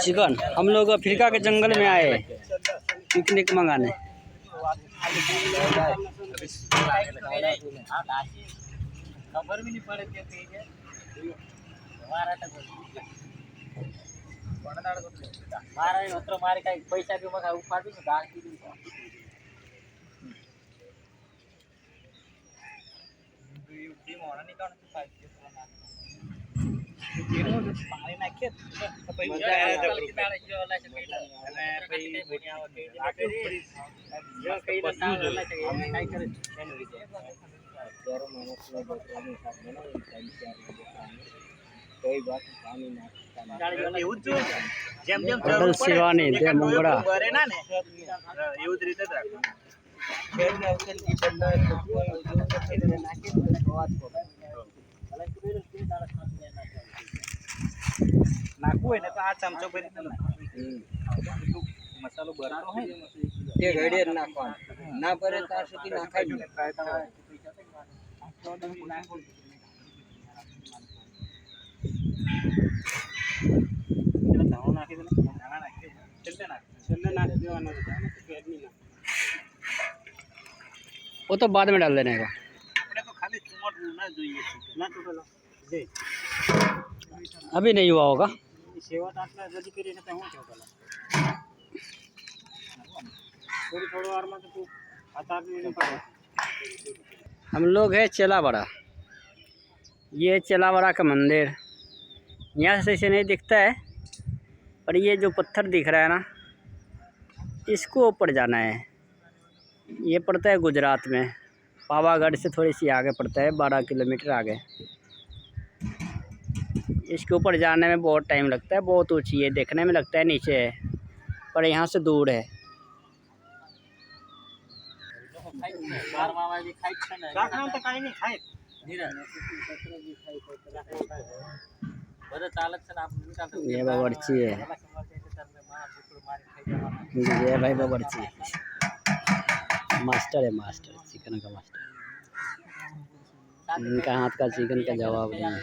Chicken. हम लोग Africa के जंगल में आए पिकनिक मंगाने। खबर भी नहीं पड़े मारे काही पैसा बी मग उपाधी पाणी नाखे होटल शिवानी दे मुंगड़ा। નાખવું હોય ને તો આ ચમચો ભરી મસાલો ભરતો હોય તે ઘડીએ નાખવાનો ના ભરે ત્યાં સુધી નાખાય જ નાખી દે નાના નાખી છેલ્લે નાખી દેવાનો वो तो बाद में डाल देने का। આપણે તો ખાલી ચુમટ ના જોઈએ ના ટોટલ જે अभी नहीं हुआ होगा। સેવટ આટલા જલ્દી કરીને તો હું કેવું પેલા થોડો વારમાં તો તું આતા નહીં પડે। हम लोग है चेलावड़ा। ये चेलावड़ा का मंदिर यहाँ से ऐसे नहीं दिखता है, पर ये जो पत्थर दिख रहा है ना, इसको ऊपर जाना है। ये पड़ता है गुजरात में, पावागढ़ से थोड़ी सी आगे पड़ता है, 12 किलोमीटर आगे। इसके ऊपर जाने में बहुत टाइम लगता है, बहुत ऊंची है, देखने में लगता है नीचे है, पर यहाँ से दूर है। ये बावर्ची है, ये भाई बावर्ची मास्टर है, मास्टर चिकन का मास्टर। इनका हाथ का चिकन का जवाब नहीं है।